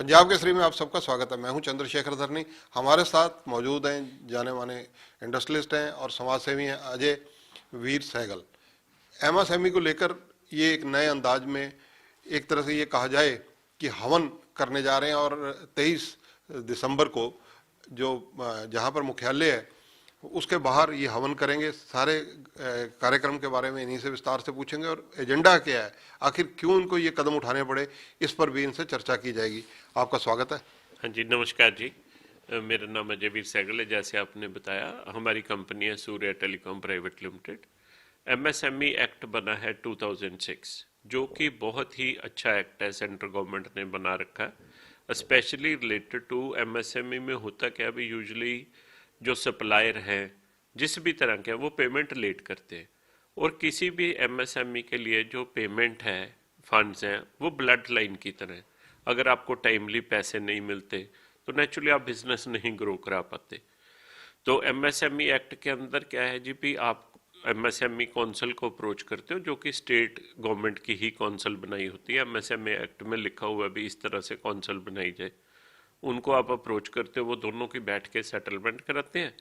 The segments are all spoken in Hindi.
पंजाब केसरी में आप सबका स्वागत है। मैं हूं चंद्रशेखर धरनी। हमारे साथ मौजूद हैं जाने माने इंडस्ट्रियलिस्ट हैं और समाज सेवी हैं अजय वीर सहगल। एमएसएमई को लेकर ये एक नए अंदाज में एक तरह से ये कहा जाए कि हवन करने जा रहे हैं और 23 दिसंबर को जो जहां पर मुख्यालय है उसके बाहर ये हवन करेंगे। सारे कार्यक्रम के बारे में इन्हीं से विस्तार से पूछेंगे और एजेंडा क्या है, आखिर क्यों इनको ये कदम उठाने पड़े, इस पर भी इनसे चर्चा की जाएगी। आपका स्वागत है। हाँ जी, नमस्कार जी। मेरा नाम अजय वीर सहगल है। जैसे आपने बताया, हमारी कंपनी है Surya telecom private limited. MSME act बना है 2006, जो कि बहुत ही अच्छा एक्ट है, सेंट्रल गवर्नमेंट ने बना रखा है। स्पेशली रिलेटेड टू एमएसएमई में होता क्या है, यूजुअली जो सप्लायर हैं जिस भी तरह के हैं वो पेमेंट लेट करते हैं, और किसी भी एमएसएमई के लिए जो पेमेंट है, फंड्स हैं, वो ब्लड लाइन की तरह है। अगर आपको टाइमली पैसे नहीं मिलते तो नेचुरली आप बिजनेस नहीं ग्रो करा पाते। तो एमएसएमई एक्ट के अंदर क्या है जी, भी आप एमएसएमई काउंसिल को अप्रोच करते हो, जो कि स्टेट गवर्नमेंट की ही काउंसिल बनाई होती है। एमएसएमई एक्ट में लिखा हुआ भी इस तरह से काउंसिल बनाई जाए। उनको आप अप्रोच करते हो, वो दोनों की बैठ के सेटलमेंट कराते हैं।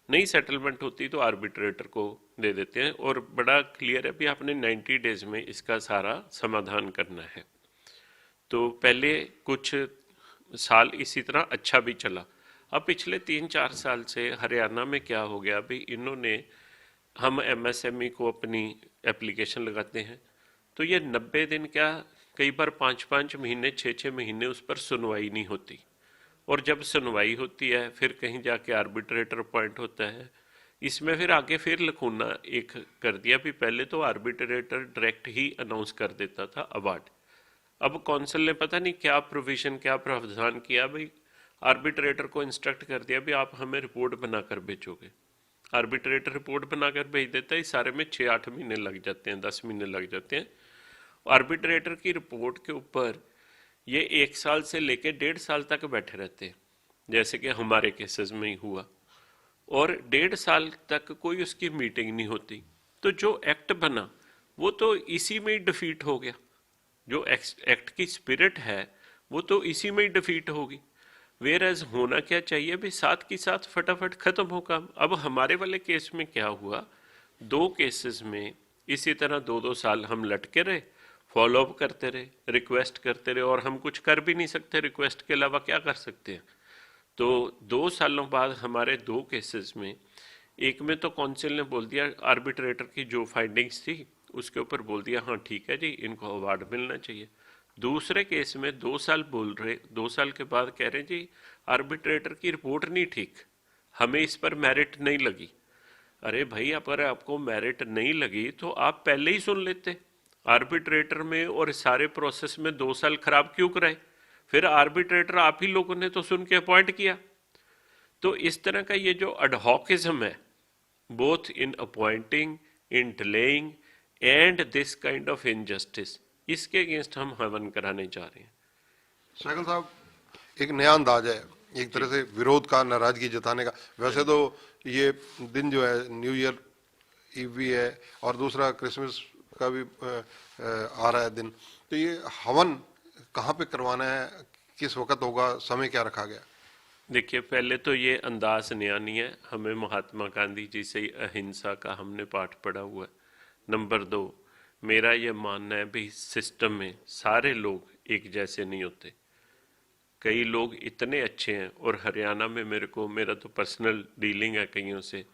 नहीं सेटलमेंट होती तो आर्बिट्रेटर को दे देते हैं, और बड़ा क्लियर है भी आपने 90 डेज में इसका सारा समाधान करना है। तो पहले कुछ साल इसी तरह अच्छा भी चला। अब पिछले 3-4 साल से हरियाणा में क्या हो गया, अभी इन्होंने, हम एमएसएमई को अपनी एप्लीकेशन लगाते हैं तो ये 90 दिन क्या, कई बार 5-5 महीने 6-6 महीने उस पर सुनवाई नहीं होती। और जब सुनवाई होती है फिर कहीं जाके आर्बिट्रेटर अपॉइंट होता है। इसमें फिर आगे फिर लखूना एक कर दिया भी, पहले तो आर्बिट्रेटर डायरेक्ट ही अनाउंस कर देता था अवार्ड। अब कौंसिल ने पता नहीं क्या प्रोविजन, क्या प्रावधान किया भाई, आर्बिट्रेटर को इंस्ट्रक्ट कर दिया भी आप हमें रिपोर्ट बनाकर भेजोगे। आर्बिट्रेटर रिपोर्ट बनाकर भेज देता है। इस सारे में 6-8 महीने लग जाते हैं, 10 महीने लग जाते हैं। आर्बिट्रेटर की रिपोर्ट के ऊपर ये 1 साल से लेकर 1.5 साल तक बैठे रहते हैं, जैसे कि हमारे केसेस में ही हुआ। और 1.5 साल तक कोई उसकी मीटिंग नहीं होती। तो जो एक्ट बना वो तो इसी में ही डिफीट हो गया। जो एक्ट की स्पिरिट है वो तो इसी में ही डिफीट होगी। वेयर एज होना क्या चाहिए भी, साथ की साथ फटाफट खत्म हो काम। अब हमारे वाले केस में क्या हुआ, 2 केसेस में इसी तरह 2-2 साल हम लटके रहे, फॉलो अप करते रहे, रिक्वेस्ट करते रहे, और हम कुछ कर भी नहीं सकते, रिक्वेस्ट के अलावा क्या कर सकते हैं। तो 2 सालों बाद हमारे 2 केसेस में, एक में तो काउंसिल ने बोल दिया, आर्बिट्रेटर की जो फाइंडिंग्स थी उसके ऊपर बोल दिया हाँ ठीक है जी, इनको अवार्ड मिलना चाहिए। दूसरे केस में 2 साल बोल रहे, 2 साल के बाद कह रहे जी आर्बिट्रेटर की रिपोर्ट नहीं ठीक, हमें इस पर मेरिट नहीं लगी। अरे भाई, अगर आपको मेरिट नहीं लगी तो आप पहले ही सुन लेते। आर्बिट्रेटर में और सारे प्रोसेस में 2 साल खराब क्यों कराए? फिर आर्बिट्रेटर आप ही लोगों ने तो सुन के अपॉइंट किया। तो इस तरह का ये जो अडहॉकिज्म है, both in appointing, in delaying and this kind of injustice, इसके अगेंस्ट हम हवन कराने जा रहे हैं। सहगल साहब, एक नया अंदाज है, एक तरह जी। से विरोध का, नाराजगी जताने का। हाँ वैसे जी। तो ये दिन जो है न्यू ईयर ईव भी है और दूसरा क्रिसमस का भी आ रहा है दिन। तो ये हवन कहाँ पे करवाना है, किस वक्त होगा, समय क्या रखा गया? देखिए, पहले तो ये अंदाज नया नहीं है, हमें महात्मा गांधी जी से ही अहिंसा का हमने पाठ पढ़ा हुआ है। नंबर 2, मेरा ये मानना है भी सिस्टम में सारे लोग एक जैसे नहीं होते। कई लोग इतने अच्छे हैं, और हरियाणा में मेरे को, मेरा तो पर्सनल डीलिंग है कईयों से,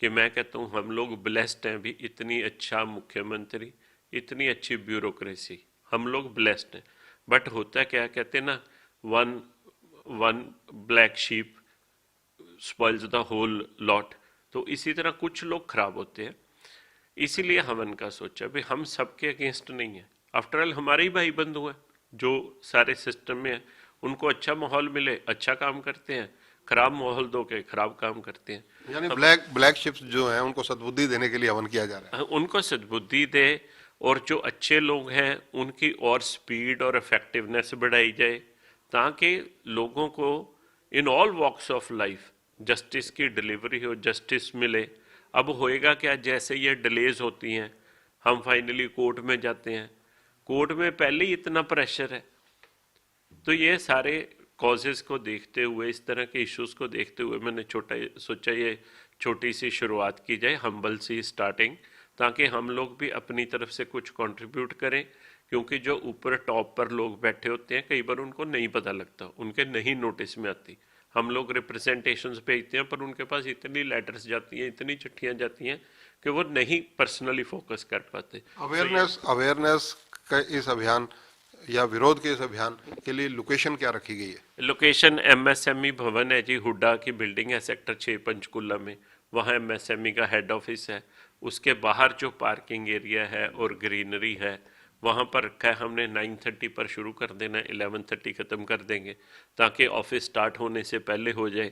कि मैं कहता हूँ हम लोग ब्लेस्ड हैं भी, इतनी अच्छा मुख्यमंत्री, इतनी अच्छी ब्यूरोक्रेसी, हम लोग ब्लेस्ड हैं। बट होता क्या, कहते ना, one one black sheep spoils the whole lot. तो इसी तरह कुछ लोग खराब होते हैं। इसीलिए हमन का सोचा भी हम सबके अगेंस्ट नहीं है। आफ्टर ऑल हमारे ही भाई बंधु हैं जो सारे सिस्टम में है। उनको अच्छा माहौल मिले, अच्छा काम करते हैं, खराब माहौल दो के खराब काम करते हैं। यानी हम ब्लैक ब्लैक शिप्स जो हैं उनको सद्बुद्धि देने के लिए हवन किया जा रहा है। उनको सद्बुद्धि दे, और जो अच्छे लोग हैं उनकी और स्पीड और इफेक्टिवनेस बढ़ाई जाए, ताकि लोगों को in all walks of life justice की डिलीवरी हो, जस्टिस मिले। अब होएगा क्या, जैसे ये डिलेज होती हैं, हम फाइनली कोर्ट में जाते हैं, कोर्ट में पहले ही इतना प्रेशर है, तो ये सारे कॉजेस को देखते हुए, इस तरह के इश्यूज को देखते हुए मैंने सोचा ये छोटी सी शुरुआत की जाए, हम्बल सी स्टार्टिंग, ताकि हम लोग भी अपनी तरफ से कुछ कंट्रीब्यूट करें। क्योंकि जो ऊपर टॉप पर लोग बैठे होते हैं, कई बार उनको नहीं पता लगता, उनके नहीं नोटिस में आती। हम लोग रिप्रेजेंटेशंस भेजते हैं, पर उनके पास इतनी लेटर्स जाती हैं, इतनी चिट्ठियां जाती हैं कि वो नहीं पर्सनली फोकस कर पाते। अवेयरनेस अवेयरनेस का इस अभियान या विरोध के इस अभियान के लिए लोकेशन क्या रखी गई है? लोकेशन एमएसएमई भवन है जी, हुड्डा की बिल्डिंग है सेक्टर 6 पंचकुला में, वहाँ एमएसएमई का हेड ऑफिस है। उसके बाहर जो पार्किंग एरिया है और ग्रीनरी है, वहाँ पर रखा है हमने 9:30 पर शुरू कर देना, 11:30 ख़त्म कर देंगे, ताकि ऑफिस स्टार्ट होने से पहले हो जाए।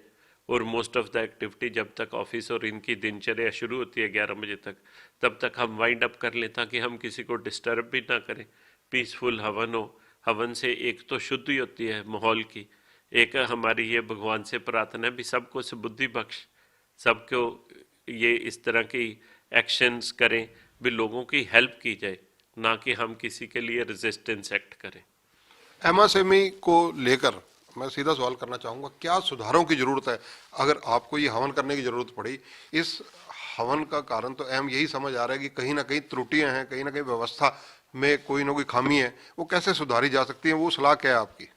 और मोस्ट ऑफ द एक्टिविटी जब तक ऑफिस और इनकी दिनचर्या शुरू होती है 11 बजे तक, तब तक हम वाइंड अप कर लें, ताकि हम किसी को डिस्टर्ब भी ना करें। पीसफुल हवन हो, हवन से एक तो शुद्धि होती है माहौल की, एक हमारी ये भगवान से प्रार्थना है भी सबको सुबुद्धि बख्श, सबको ये इस तरह की एक्शंस करें भी लोगों की हेल्प की जाए, ना कि हम किसी के लिए रेजिस्टेंस एक्ट करें। एमएसएमई को लेकर मैं सीधा सवाल करना चाहूंगा, क्या सुधारों की जरूरत है? अगर आपको ये हवन करने की जरूरत पड़ी, इस हवन का कारण तो अहम यही समझ आ रहा है कि कहीं ना कहीं त्रुटियां हैं, कहीं ना कहीं व्यवस्था में कोई ना कोई खामी है, वो कैसे सुधारी जा सकती है? वो सलाह क्या है आपकी?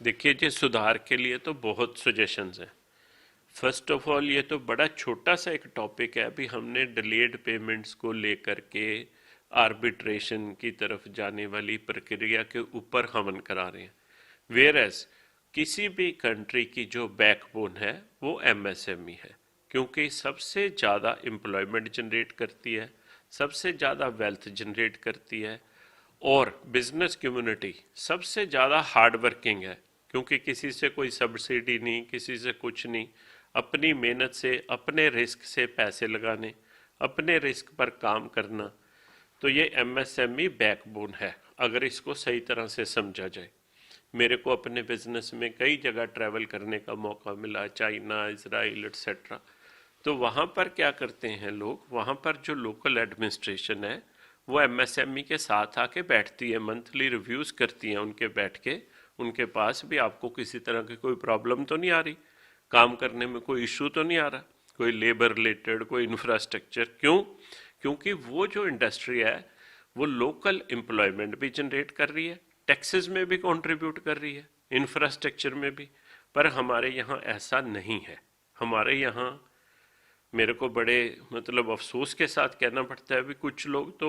देखिए जी, सुधार के लिए तो बहुत सजेशंस हैं। फर्स्ट ऑफ ऑल, ये तो बड़ा छोटा सा एक टॉपिक है, अभी हमने डिलेड पेमेंट्स को लेकर के आर्बिट्रेशन की तरफ जाने वाली प्रक्रिया के ऊपर हवन करा रहे हैं। वेयर एज किसी भी कंट्री की जो बैकबोन है वो एमएसएमई है, क्योंकि सबसे ज़्यादा एम्प्लॉयमेंट जनरेट करती है, सबसे ज़्यादा वेल्थ जनरेट करती है, और बिजनेस कम्युनिटी सबसे ज़्यादा हार्ड वर्किंग है, क्योंकि किसी से कोई सब्सिडी नहीं, किसी से कुछ नहीं, अपनी मेहनत से, अपने रिस्क से पैसे लगाने, अपने रिस्क पर काम करना। तो ये एमएसएमई बैकबोन है, अगर इसको सही तरह से समझा जाए। मेरे को अपने बिजनेस में कई जगह ट्रैवल करने का मौका मिला, चाइना, इजराइल एट्सेट्रा। तो वहाँ पर क्या करते हैं लोग, वहाँ पर जो लोकल एडमिनिस्ट्रेशन है वो एमएसएमई के साथ आके बैठती है, मंथली रिव्यूज़ करती हैं उनके बैठ के, उनके पास भी आपको किसी तरह की कोई प्रॉब्लम तो नहीं आ रही, काम करने में कोई इशू तो नहीं आ रहा, कोई लेबर रिलेटेड, कोई इंफ्रास्ट्रक्चर। क्यों? क्योंकि वो जो इंडस्ट्री है वो लोकल एम्प्लॉयमेंट भी जनरेट कर रही है, टैक्सेस में भी कंट्रीब्यूट कर रही है, इंफ्रास्ट्रक्चर में भी। पर हमारे यहाँ ऐसा नहीं है। हमारे यहाँ मेरे को बड़े मतलब अफसोस के साथ कहना पड़ता है भी कुछ लोग तो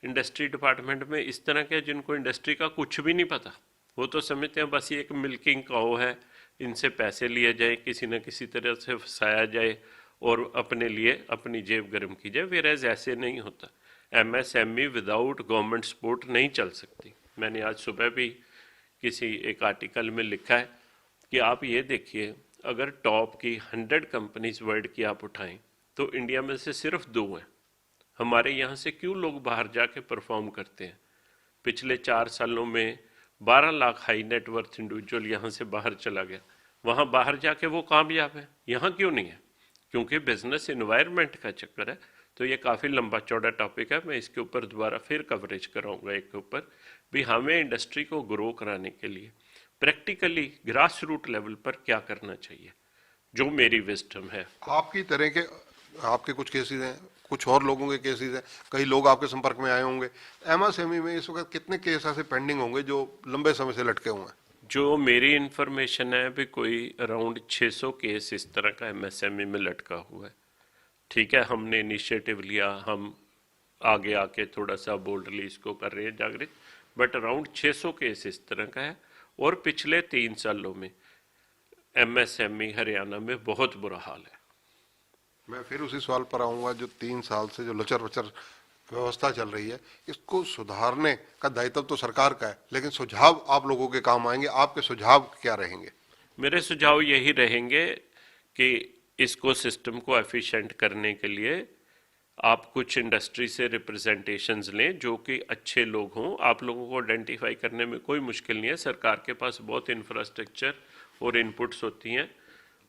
इंडस्ट्री डिपार्टमेंट में इस तरह के, जिनको इंडस्ट्री का कुछ भी नहीं पता, वो तो समझते हैं बस ये एक मिल्किंग काऊ है, इनसे पैसे लिए जाए, किसी न किसी तरह से फंसाया जाए और अपने लिए अपनी जेब गर्म की जाए। वेराज ऐसे नहीं होता। एमएसएमई विदाउट गवर्नमेंट सपोर्ट नहीं चल सकती। मैंने आज सुबह भी किसी एक आर्टिकल में लिखा है कि आप ये देखिए, अगर टॉप की 100 कंपनीज वर्ल्ड की आप उठाएं तो इंडिया में से सिर्फ 2 हैं। हमारे यहाँ से क्यों लोग बाहर जाके परफॉर्म करते हैं? पिछले 4 सालों में 12 लाख हाई नेटवर्थ इंडिविजुअल यहाँ से बाहर चला गया, वहाँ बाहर जाके वो कामयाब है, यहाँ क्यों नहीं है? क्योंकि बिजनेस इन्वायरमेंट का चक्कर है। तो ये काफ़ी लंबा चौड़ा टॉपिक है, मैं इसके ऊपर दोबारा फिर कवरेज कराऊंगा एक के ऊपर भी। हमें इंडस्ट्री को ग्रो कराने के लिए प्रैक्टिकली ग्रास रूट लेवल पर क्या करना चाहिए, जो मेरी विजडम है। आपकी तरह के आपके कुछ केसेस हैं, कुछ और लोगों के केसेस हैं, कई लोग आपके संपर्क में आए होंगे। एमएसएमई में इस वक्त कितने केस ऐसे पेंडिंग होंगे जो लंबे समय से लटके हुए हैं? जो मेरी इन्फॉर्मेशन है भी कोई अराउंड 600 केस इस तरह का एमएसएमई में लटका हुआ है। ठीक है, हमने इनिशिएटिव लिया, हम आगे आके थोड़ा सा बोल्डली इसको कर रहे हैं जागृत, बट अराउंड 600 केस इस तरह का है। और पिछले 3 सालों में एमएसएमई हरियाणा में बहुत बुरा हाल है। मैं फिर उसी सवाल पर आऊंगा, जो 3 साल से जो लचर वचर व्यवस्था चल रही है, इसको सुधारने का दायित्व तो सरकार का है, लेकिन सुझाव आप लोगों के काम आएंगे। आपके सुझाव क्या रहेंगे? मेरे सुझाव यही रहेंगे कि इसको सिस्टम को एफिशिएंट करने के लिए आप कुछ इंडस्ट्री से रिप्रेजेंटेशंस लें जो कि अच्छे लोग हों। आप लोगों को आइडेंटिफाई करने में कोई मुश्किल नहीं है, सरकार के पास बहुत इंफ्रास्ट्रक्चर और इनपुट्स होती हैं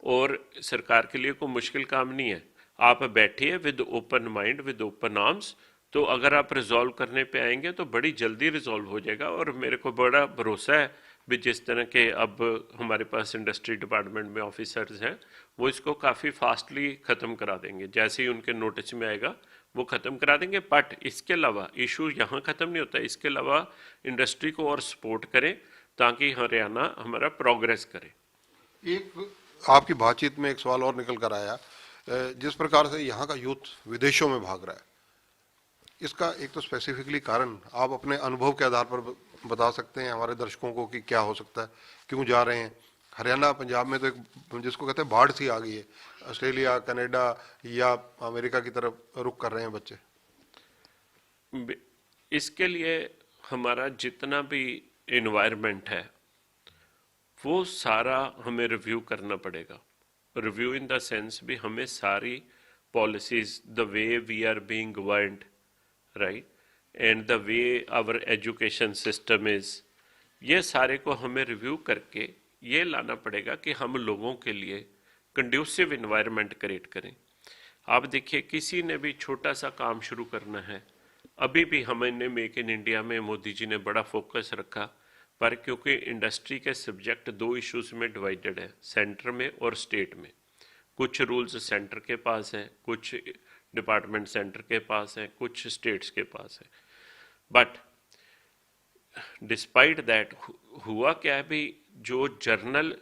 और सरकार के लिए कोई मुश्किल काम नहीं है। आप बैठिए with open mind, with open arms, तो अगर आप रिजॉल्व करने पे आएंगे तो बड़ी जल्दी रिजॉल्व हो जाएगा। और मेरे को बड़ा भरोसा है भी जिस तरह के अब हमारे पास इंडस्ट्री डिपार्टमेंट में ऑफिसर्स हैं, वो इसको काफ़ी फास्टली ख़त्म करा देंगे। जैसे ही उनके नोटिस में आएगा वो ख़त्म करा देंगे। बट इसके अलावा इशू यहाँ ख़त्म नहीं होता, इसके अलावा इंडस्ट्री को और सपोर्ट करें ताकि हरियाणा हमारा प्रोग्रेस करे। एक आपकी बातचीत में एक सवाल और निकल कर आया, जिस प्रकार से यहाँ का यूथ विदेशों में भाग रहा है, इसका एक तो स्पेसिफिकली कारण आप अपने अनुभव के आधार पर बता सकते हैं हमारे दर्शकों को कि क्या हो सकता है, क्यों जा रहे हैं? हरियाणा पंजाब में तो एक जिसको कहते हैं बाढ़ सी आ गई है, ऑस्ट्रेलिया कनाडा या अमेरिका की तरफ रुख कर रहे हैं बच्चे। इसके लिए हमारा जितना भी इन्वायरमेंट है वो सारा हमें रिव्यू करना पड़ेगा। रिव्यू इन द सेंस भी हमें सारी policies, the way we are being governed, right, and the way our education system is, ये सारे को हमें रिव्यू करके ये लाना पड़ेगा कि हम लोगों के लिए कंड्यूसिव इन्वायरमेंट क्रिएट करें। आप देखिए, किसी ने भी छोटा सा काम शुरू करना है, अभी भी हमने मेक इन इंडिया में मोदी जी ने बड़ा फोकस रखा, पर क्योंकि इंडस्ट्री के सब्जेक्ट दो इश्यूज में डिवाइडेड है, सेंटर में और स्टेट में। कुछ रूल्स सेंटर के पास हैं, कुछ डिपार्टमेंट सेंटर के पास हैं, कुछ स्टेट्स के पास है। बट डिस्पाइट दैट हुआ क्या है भी, जो जर्नल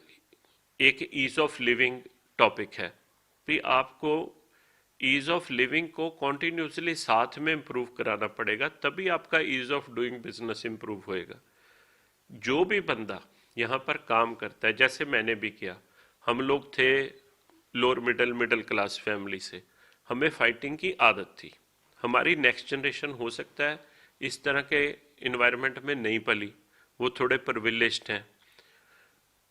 एक ईज ऑफ लिविंग टॉपिक है भी, आपको ईज ऑफ लिविंग को कॉन्टिन्यूसली साथ में इम्प्रूव कराना पड़ेगा, तभी आपका ease of doing business improve होएगा। जो भी बंदा यहाँ पर काम करता है, जैसे मैंने भी किया, हम लोग थे लोअर मिडिल क्लास फैमिली से, हमें फाइटिंग की आदत थी। हमारी नेक्स्ट जनरेशन हो सकता है इस तरह के इन्वायरमेंट में नहीं पली, वो थोड़े प्रिविलेज्ड हैं,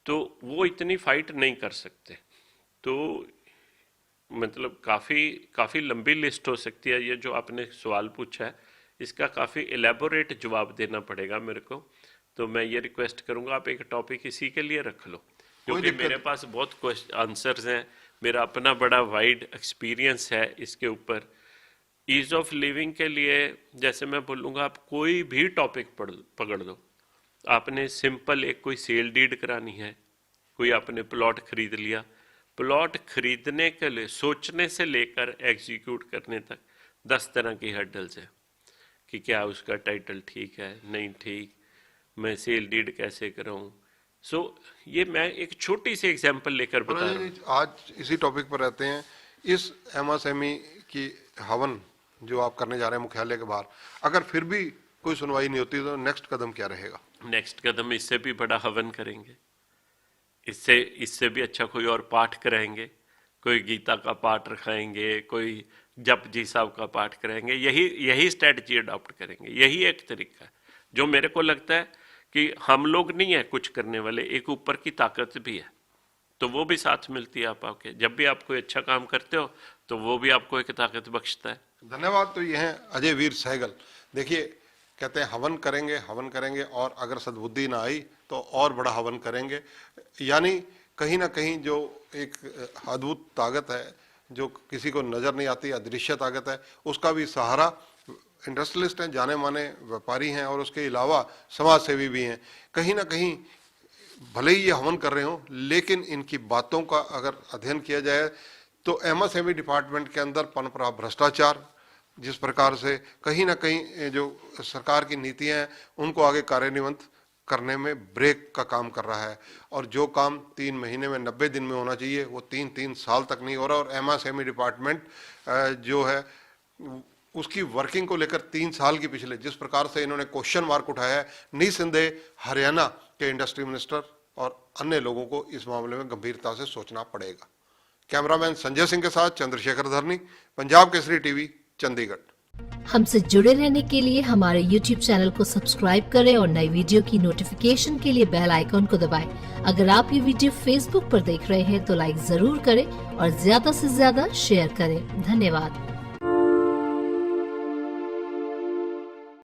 तो वो इतनी फाइट नहीं कर सकते। तो मतलब काफ़ी लंबी लिस्ट हो सकती है। ये जो आपने सवाल पूछा है, इसका काफ़ी एलेबोरेट जवाब देना पड़ेगा मेरे को, तो मैं ये रिक्वेस्ट करूंगा आप एक टॉपिक इसी के लिए रख लो, क्योंकि मेरे पास बहुत आंसर्स हैं, मेरा अपना बड़ा वाइड एक्सपीरियंस है इसके ऊपर। ईज ऑफ लिविंग के लिए जैसे मैं बोलूँगा, आप कोई भी टॉपिक पकड़ लो, आपने सिंपल एक कोई सेल डीड करानी है, कोई आपने प्लॉट खरीद लिया, प्लॉट खरीदने के लिए सोचने से लेकर एग्जीक्यूट करने तक 10 तरह की हर्डल्स है कि क्या उसका टाइटल ठीक है, नहीं ठीक, मैं सेल डीड कैसे कराऊं। सो ये मैं एक छोटी सी एग्जांपल लेकर बता रहा हूँ। आज इसी टॉपिक पर रहते हैं। इस एमएसएमई की हवन जो आप करने जा रहे हैं मुख्यालय के बाहर, अगर फिर भी कोई सुनवाई नहीं होती तो नेक्स्ट कदम क्या रहेगा? नेक्स्ट कदम इससे भी बड़ा हवन करेंगे, इससे भी अच्छा कोई और पाठ कराएंगे, कोई गीता का पाठ रखाएंगे, कोई जप जी साहब का पाठ कराएंगे। यही स्ट्रेटजी अडॉप्ट करेंगे। यही एक तरीका है जो मेरे को लगता है कि हम लोग नहीं है कुछ करने वाले, एक ऊपर की ताकत भी है, तो वो भी साथ मिलती है आपके। जब भी आप कोई अच्छा काम करते हो तो वो भी आपको एक ताकत बख्शता है। धन्यवाद। तो ये हैं अजय वीर सहगल। देखिए, कहते हैं हवन करेंगे और अगर सद्बुद्धि ना आई तो और बड़ा हवन करेंगे। यानी कहीं ना कहीं जो एक अद्भुत ताकत है जो किसी को नजर नहीं आती, अदृश्य ताकत है, उसका भी सहारा इंडस्ट्रियलिस्ट हैं, जाने माने व्यापारी हैं और उसके अलावा समाज सेवी भी हैं। कहीं ना कहीं भले ही ये हवन कर रहे हो, लेकिन इनकी बातों का अगर अध्ययन किया जाए तो एमएसएमई डिपार्टमेंट के अंदर पनप रहा भ्रष्टाचार, जिस प्रकार से कहीं ना कहीं जो सरकार की नीतियां हैं उनको आगे कार्यान्वित करने में ब्रेक का काम कर रहा है, और जो काम 3 महीने में 90 दिन में होना चाहिए वो 3 साल तक नहीं हो रहा। और एमएसएमई डिपार्टमेंट जो है उसकी वर्किंग को लेकर 3 साल की पिछले जिस प्रकार से इन्होंने क्वेश्चन मार्क उठाया है, निसंदेह हरियाणा के इंडस्ट्री मिनिस्टर और अन्य लोगों को इस मामले में गंभीरता से सोचना पड़ेगा। कैमरामैन संजय सिंह के साथ चंद्रशेखर धरनी, पंजाब केसरी टीवी, चंडीगढ़। हमसे जुड़े रहने के लिए हमारे YouTube चैनल को सब्सक्राइब करें और नई वीडियो की नोटिफिकेशन के लिए बेल आइकॉन को दबाएं। अगर आप ये वीडियो Facebook पर देख रहे हैं तो लाइक जरूर करें और ज्यादा से ज्यादा शेयर करें। धन्यवाद।